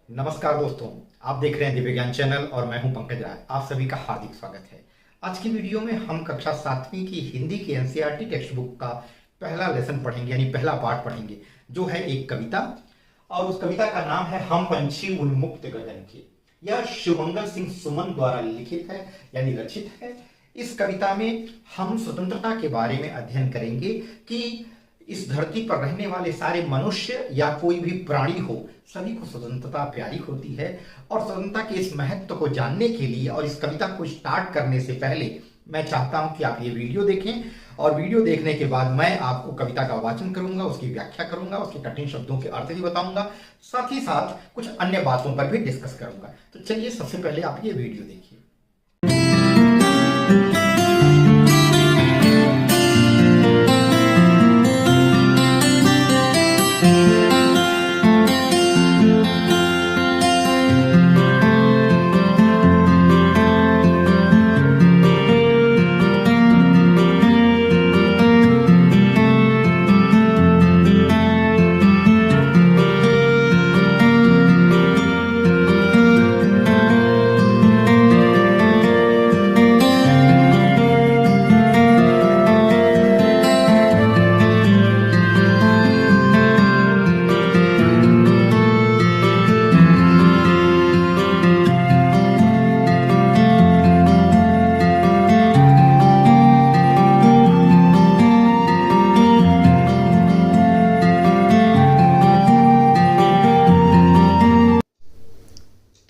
नमस्कार दोस्तों, आप देख रहे हैं दिव्य ज्ञान चैनल और मैं हूं पंकज राय। आप सभी का हार्दिक स्वागत है। आज की वीडियो में हम कक्षा 7वीं की हिंदी की एनसीईआरटी टेक्स्ट बुक का पहला लेसन पढ़ेंगे, यानी पहला पाठ पढ़ेंगे, जो है एक कविता। और उस कविता का नाम है हम पंछी उन्मुक्त गगन के। यह शिवमंगल सिंह सुमन द्वारा लिखित है, यानी रचित है। इस कविता में हम स्वतंत्रता के बारे में अध्ययन करेंगे कि इस धरती पर रहने वाले सारे मनुष्य या कोई भी प्राणी हो, सभी को स्वतंत्रता प्यारी होती है। और स्वतंत्रता के इस महत्व को जानने के लिए और इस कविता को स्टार्ट करने से पहले मैं चाहता हूं कि आप ये वीडियो देखें, और वीडियो देखने के बाद मैं आपको कविता का वाचन करूंगा, उसकी व्याख्या करूंगा, उसके कठिन शब्दों के अर्थ भी बताऊंगा, साथ ही साथ कुछ अन्य बातों पर भी डिस्कस करूंगा। तो चलिए सबसे पहले आप ये वीडियो देखिए।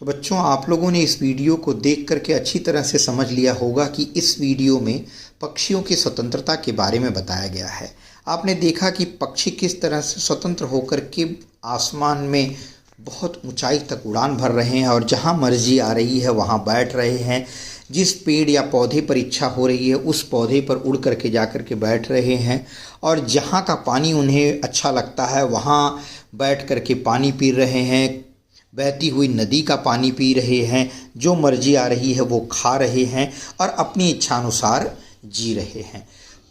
तो बच्चों, आप लोगों ने इस वीडियो को देख करके अच्छी तरह से समझ लिया होगा कि इस वीडियो में पक्षियों की स्वतंत्रता के बारे में बताया गया है। आपने देखा कि पक्षी किस तरह से स्वतंत्र होकर के आसमान में बहुत ऊंचाई तक उड़ान भर रहे हैं और जहां मर्जी आ रही है वहां बैठ रहे हैं। जिस पेड़ या पौधे पर इच्छा हो रही है उस पौधे पर उड़ करके जा कर के बैठ रहे हैं, और जहां का पानी उन्हें अच्छा लगता है वहां बैठ करके पानी पी रहे हैं, बहती हुई नदी का पानी पी रहे हैं, जो मर्जी आ रही है वो खा रहे हैं और अपनी इच्छानुसार जी रहे हैं।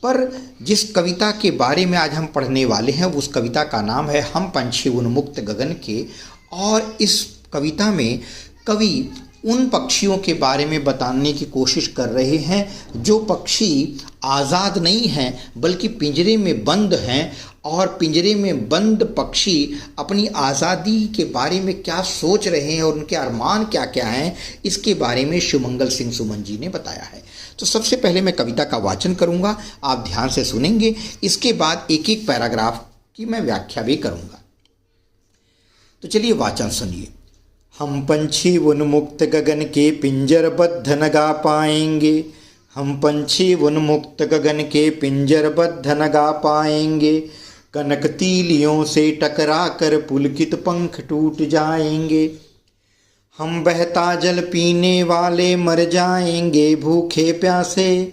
पर जिस कविता के बारे में आज हम पढ़ने वाले हैं उस कविता का नाम है हम पंछी उन्मुक्त गगन के। और इस कविता में कवि उन पक्षियों के बारे में बताने की कोशिश कर रहे हैं जो पक्षी आज़ाद नहीं हैं बल्कि पिंजरे में बंद हैं, और पिंजरे में बंद पक्षी अपनी आज़ादी के बारे में क्या सोच रहे हैं और उनके अरमान क्या क्या हैं, इसके बारे में शिवमंगल सिंह सुमन जी ने बताया है। तो सबसे पहले मैं कविता का वाचन करूंगा, आप ध्यान से सुनेंगे। इसके बाद एक एक पैराग्राफ की मैं व्याख्या भी करूंगा। तो चलिए वाचन सुनिए। हम पंछी उन्मुक्त गगन के पिंजरबद्ध न गा पाएंगे, हम पंछी उन्मुक्त गगन के पिंजरबद्ध न गा पाएंगे, कनक तीलियों से टकरा कर पुलकित पंख टूट जाएंगे, हम बहता जल पीने वाले मर जाएंगे भूखे प्यासे,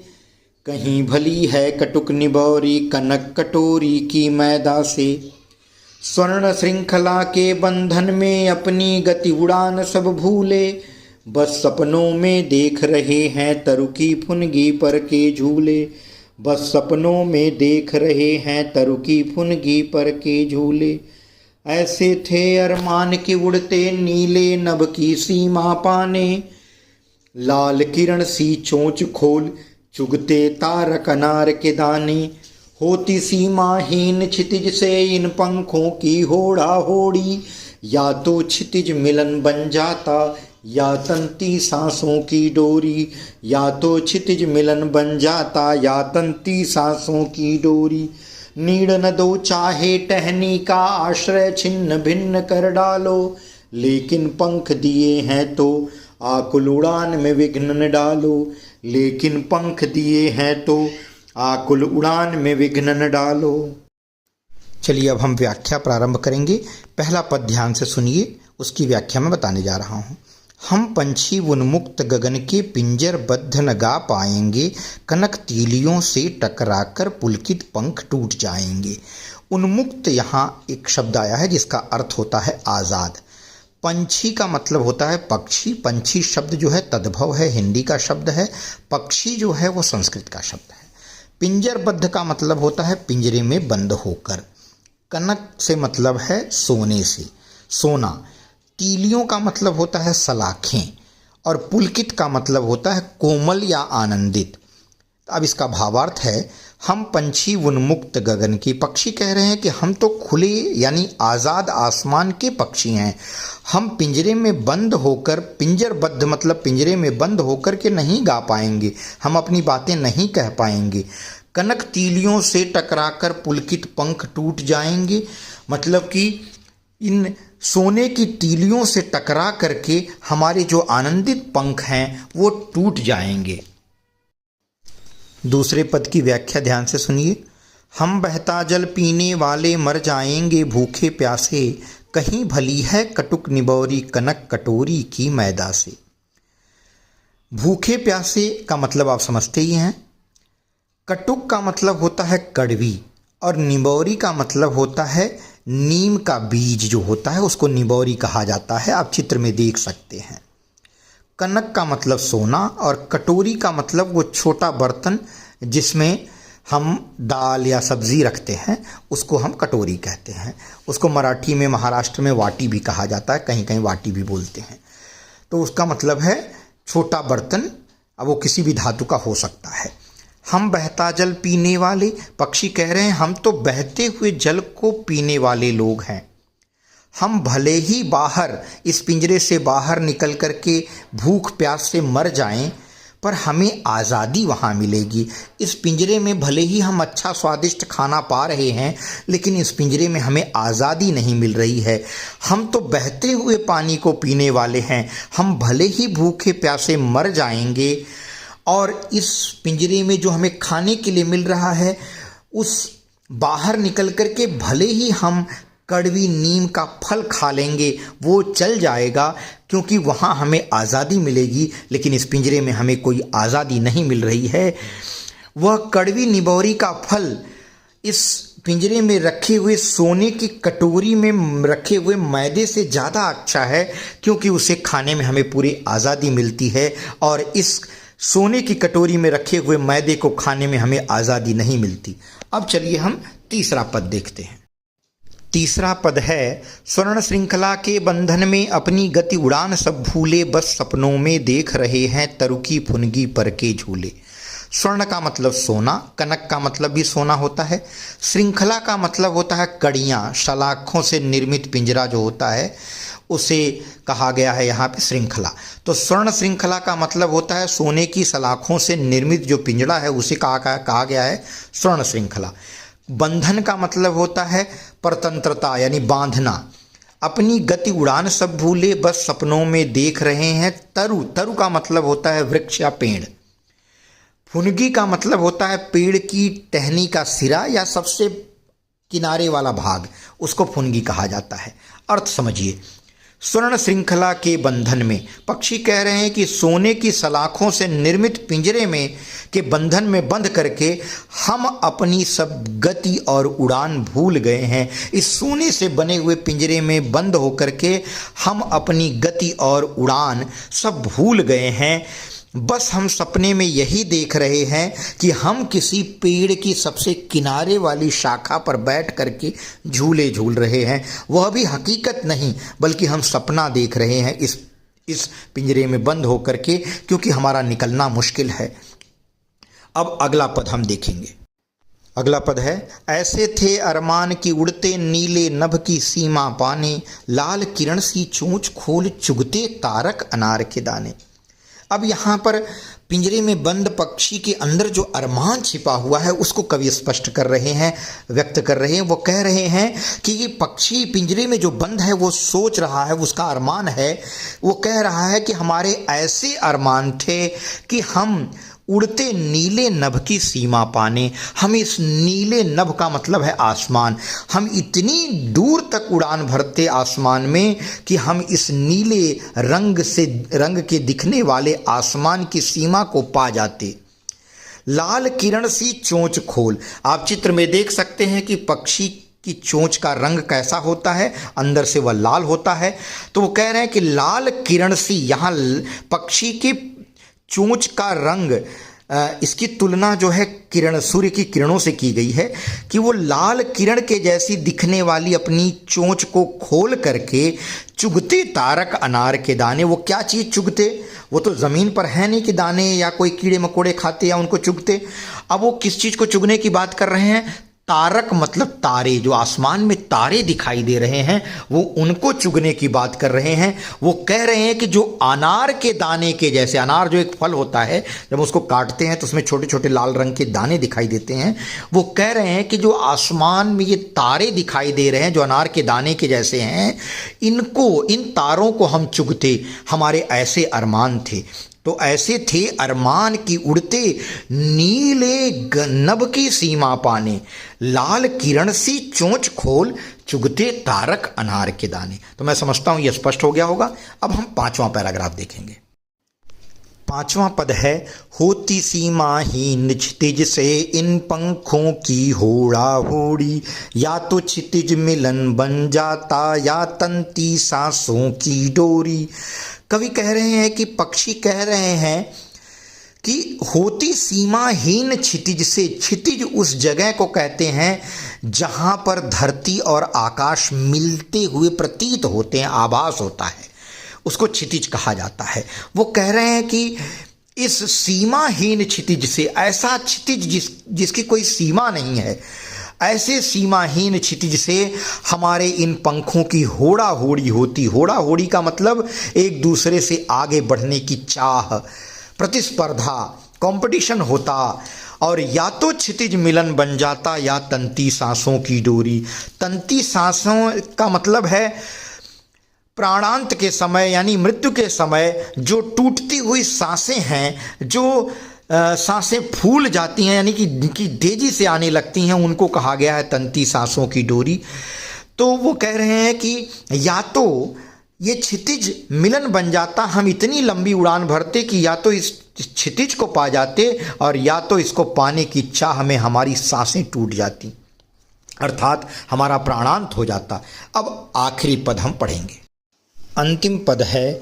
कहीं भली है कटुक निबौरी कनक कटोरी की मैदा से, स्वर्ण श्रृंखला के बंधन में अपनी गति उड़ान सब भूले, बस सपनों में देख रहे हैं तरु की फुनगी पर के झूले, बस सपनों में देख रहे हैं तरु की फुनगी पर के झूले, ऐसे थे अरमान के उड़ते नीले नभ की सीमा पाने, लाल किरण सी चोंच खोल चुगते तारक अनार के दाने, होती सीमाहीन क्षितिज से इन पंखों की होड़ा होड़ी, या तो क्षितिज मिलन बन जाता या तंती सांसों की डोरी, या तो क्षितिज मिलन बन जाता या तंती सांसों की डोरी, नीड़ न दो चाहे टहनी का आश्रय छिन्न भिन्न कर डालो, लेकिन पंख दिए हैं तो आकुल उड़ान में विघ्न न डालो, लेकिन पंख दिए हैं तो आकुल उड़ान में विघ्न न डालो। चलिए अब हम व्याख्या प्रारंभ करेंगे। पहला पद ध्यान से सुनिए, उसकी व्याख्या मैं बताने जा रहा हूँ। हम पंछी उन्मुक्त गगन के पिंजर बद्ध न गा पाएंगे, कनक तीलियों से टकराकर पुलकित पंख टूट जाएंगे। उन्मुक्त यहाँ एक शब्द आया है जिसका अर्थ होता है आज़ाद। पंछी का मतलब होता है पक्षी। पंछी शब्द जो है तद्भव है, हिंदी का शब्द है। पक्षी जो है वो संस्कृत का शब्द है। पिंजरबद्ध का मतलब होता है पिंजरे में बंद होकर। कनक से मतलब है सोने से, सोना। तीलियों का मतलब होता है सलाखें और पुलकित का मतलब होता है कोमल या आनंदित। अब इसका भावार्थ है, हम पंछी उन्मुक्त गगन के। पक्षी कह रहे हैं कि हम तो खुले यानी आज़ाद आसमान के पक्षी हैं। हम पिंजरे में बंद होकर, पिंजरबद्ध मतलब पिंजरे में बंद होकर के नहीं गा पाएंगे, हम अपनी बातें नहीं कह पाएंगे। कनक तीलियों से टकराकर पुलकित पंख टूट जाएंगे, मतलब कि इन सोने की तीलियों से टकरा करके हमारे जो आनंदित पंख हैं वो टूट जाएंगे। दूसरे पद की व्याख्या ध्यान से सुनिए। हम बहता जल पीने वाले मर जाएंगे भूखे प्यासे, कहीं भली है कटुक निबौरी कनक कटोरी की मैदा से। भूखे प्यासे का मतलब आप समझते ही हैं। कटुक का मतलब होता है कड़वी और निबौरी का मतलब होता है नीम का बीज जो होता है उसको निबौरी कहा जाता है, आप चित्र में देख सकते हैं। कनक का मतलब सोना और कटोरी का मतलब वो छोटा बर्तन जिसमें हम दाल या सब्जी रखते हैं उसको हम कटोरी कहते हैं। उसको मराठी में, महाराष्ट्र में वाटी भी कहा जाता है, कहीं कहीं वाटी भी बोलते हैं। तो उसका मतलब है छोटा बर्तन, अब वो किसी भी धातु का हो सकता है। हम बहता जल पीने वाले, पक्षी कह रहे हैं हम तो बहते हुए जल को पीने वाले लोग हैं। हम भले ही बाहर इस पिंजरे से बाहर निकल कर के भूख प्यास से मर जाएं, पर हमें आज़ादी वहाँ मिलेगी। इस पिंजरे में भले ही हम अच्छा स्वादिष्ट खाना पा रहे हैं, लेकिन इस पिंजरे में हमें आज़ादी नहीं मिल रही है। हम तो बहते हुए पानी को पीने वाले हैं, हम भले ही भूखे प्यासे मर जाएंगे और इस पिंजरे में जो हमें खाने के लिए मिल रहा है उस बाहर निकल कर के भले ही हम कड़वी नीम का फल खा लेंगे, वो चल जाएगा क्योंकि वहाँ हमें आज़ादी मिलेगी, लेकिन इस पिंजरे में हमें कोई आज़ादी नहीं मिल रही है। वह कड़वी निबौरी का फल इस पिंजरे में रखे हुए सोने की कटोरी में रखे हुए मैदे से ज़्यादा अच्छा है, क्योंकि उसे खाने में हमें पूरी आज़ादी मिलती है और इस सोने की कटोरी में रखे हुए मैदे को खाने में हमें आज़ादी नहीं मिलती। अब चलिए हम तीसरा पद देखते हैं। तीसरा पद है, स्वर्ण श्रृंखला के बंधन में अपनी गति उड़ान सब भूले, बस सपनों में देख रहे हैं तरुकी फुनगी पर के झूले। स्वर्ण का मतलब सोना, कनक का मतलब भी सोना होता है, श्रृंखला का मतलब होता है कड़ियाँ, सलाखों से निर्मित पिंजरा जो होता है उसे कहा गया है यहाँ पे श्रृंखला। तो स्वर्ण श्रृंखला का मतलब होता है सोने की सलाखों से निर्मित जो पिंजरा है उसे कहा गया है स्वर्ण श्रृंखला। बंधन का मतलब होता है परतंत्रता यानी बांधना। अपनी गति उड़ान सब भूले, बस सपनों में देख रहे हैं तरु। तरु का मतलब होता है वृक्ष या पेड़। फुनगी का मतलब होता है पेड़ की टहनी का सिरा या सबसे किनारे वाला भाग, उसको फुनगी कहा जाता है। अर्थ समझिए, स्वर्ण श्रृंखला के बंधन में पक्षी कह रहे हैं कि सोने की सलाखों से निर्मित पिंजरे में के बंधन में बंध करके हम अपनी सब गति और उड़ान भूल गए हैं। इस सोने से बने हुए पिंजरे में बंद होकर के हम अपनी गति और उड़ान सब भूल गए हैं। बस हम सपने में यही देख रहे हैं कि हम किसी पेड़ की सबसे किनारे वाली शाखा पर बैठ करके झूले झूल रहे हैं, वह भी हकीकत नहीं बल्कि हम सपना देख रहे हैं इस पिंजरे में बंद होकर के, क्योंकि हमारा निकलना मुश्किल है। अब अगला पद हम देखेंगे। अगला पद है, ऐसे थे अरमान की उड़ते नीले नभ की सीमा पाने, लाल किरण सी चोंच खोल चुगते तारक अनार के दाने। अब यहाँ पर पिंजरे में बंद पक्षी के अंदर जो अरमान छिपा हुआ है उसको कवि स्पष्ट कर रहे हैं, व्यक्त कर रहे हैं। वो कह रहे हैं कि ये पक्षी पिंजरे में जो बंद है वो सोच रहा है, उसका अरमान है, वो कह रहा है कि हमारे ऐसे अरमान थे कि हम उड़ते नीले नभ की सीमा पाने। हम इस नीले नभ का मतलब है आसमान, हम इतनी दूर तक उड़ान भरते आसमान में कि हम इस नीले रंग के दिखने वाले आसमान की सीमा को पा जाते। लाल किरण सी चोंच खोल, आप चित्र में देख सकते हैं कि पक्षी की चोंच का रंग कैसा होता है, अंदर से वह लाल होता है। तो वो कह रहे हैं कि लाल किरण सी, यहाँ पक्षी की चोंच का रंग इसकी तुलना जो है किरण, सूर्य की किरणों से की गई है कि वो लाल किरण के जैसी दिखने वाली अपनी चोंच को खोल करके चुगते तारक अनार के दाने। वो क्या चीज़ चुगते? वो तो ज़मीन पर है नहीं कि दाने या कोई कीड़े मकोड़े खाते या उनको चुगते। अब वो किस चीज़ को चुगने की बात कर रहे हैं? तारक मतलब तारे, जो आसमान में तारे दिखाई दे रहे हैं वो उनको चुगने की बात कर रहे हैं। वो कह रहे हैं कि जो अनार के दाने के जैसे, अनार जो एक फल होता है, जब उसको काटते हैं तो उसमें छोटे छोटे लाल रंग के दाने दिखाई देते हैं। वो कह रहे हैं कि जो आसमान में ये तारे दिखाई दे रहे हैं जो अनार के दाने के जैसे हैं, इनको, इन तारों को हम चुगते, हमारे ऐसे अरमान थे। तो ऐसे थे अरमान की उड़ते, नीले नभ की सीमा पाने, लाल किरण सी चोंच खोल, चुगते तारक अनार के दाने। तो मैं समझता हूं यह स्पष्ट हो गया होगा। अब हम 5वां पैराग्राफ देखेंगे। 5वां पद है, होती सीमाहीन क्षितिज से इन पंखों की होड़ा होड़ी, या तो क्षितिज मिलन बन जाता या तंती सांसों की डोरी। कवि कह रहे हैं कि पक्षी कह रहे हैं कि होती सीमाहीन क्षितिज से, क्षितिज उस जगह को कहते हैं जहां पर धरती और आकाश मिलते हुए प्रतीत होते हैं, आभास होता है, उसको क्षितिज कहा जाता है। वो कह रहे हैं कि इस सीमाहीन क्षितिज से, ऐसा क्षितिज जिसकी कोई सीमा नहीं है, ऐसे सीमाहीन क्षितिज से हमारे इन पंखों की होड़ा होड़ी होती। होड़ा होड़ी का मतलब एक दूसरे से आगे बढ़ने की चाह, प्रतिस्पर्धा, कंपटीशन होता। और या तो क्षितिज मिलन बन जाता या तंती सांसों की डोरी। तंती सांसों का मतलब है प्राणांत के समय यानी मृत्यु के समय जो टूटती हुई सांसें हैं, जो सांसें फूल जाती हैं यानी कि तेजी से आने लगती हैं, उनको कहा गया है तंती सांसों की डोरी। तो वो कह रहे हैं कि या तो ये क्षितिज मिलन बन जाता, हम इतनी लंबी उड़ान भरते कि या तो इस क्षितिज को पा जाते और या तो इसको पाने की चाह में हमारी सांसें टूट जाती, अर्थात हमारा प्राणांत हो जाता। अब आखिरी पद हम पढ़ेंगे। अंतिम पद है,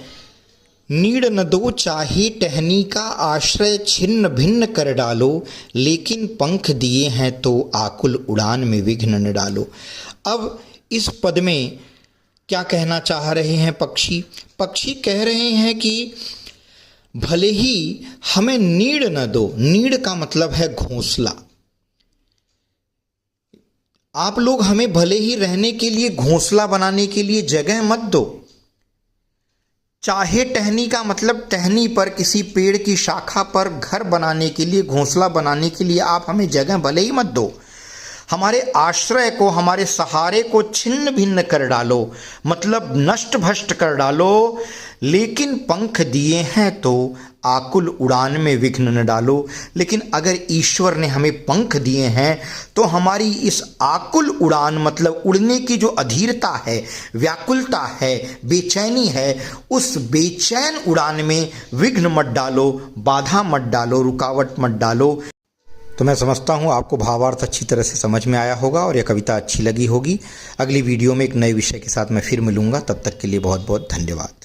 नीड़ न दो चाहे टहनी का आश्रय छिन्न भिन्न कर डालो, लेकिन पंख दिए हैं तो आकुल उड़ान में विघ्न न डालो। अब इस पद में क्या कहना चाह रहे हैं पक्षी? पक्षी कह रहे हैं कि भले ही हमें नीड़ न दो, नीड़ का मतलब है घोंसला, आप लोग हमें भले ही रहने के लिए, घोंसला बनाने के लिए जगह मत दो। चाहे टहनी का मतलब टहनी पर, किसी पेड़ की शाखा पर घर बनाने के लिए, घोंसला बनाने के लिए आप हमें जगह भले ही मत दो, हमारे आश्रय को, हमारे सहारे को छिन्न भिन्न कर डालो, मतलब नष्ट भ्रष्ट कर डालो, लेकिन पंख दिए हैं तो आकुल उड़ान में विघ्न न डालो। लेकिन अगर ईश्वर ने हमें पंख दिए हैं तो हमारी इस आकुल उड़ान, मतलब उड़ने की जो अधीरता है, व्याकुलता है, बेचैनी है, उस बेचैन उड़ान में विघ्न मत डालो, बाधा मत डालो, रुकावट मत डालो। तो मैं समझता हूँ आपको भावार्थ अच्छी तरह से समझ में आया होगा और यह कविता अच्छी लगी होगी। अगली वीडियो में एक नए विषय के साथ मैं फिर मिलूँगा, तब तक के लिए बहुत बहुत धन्यवाद।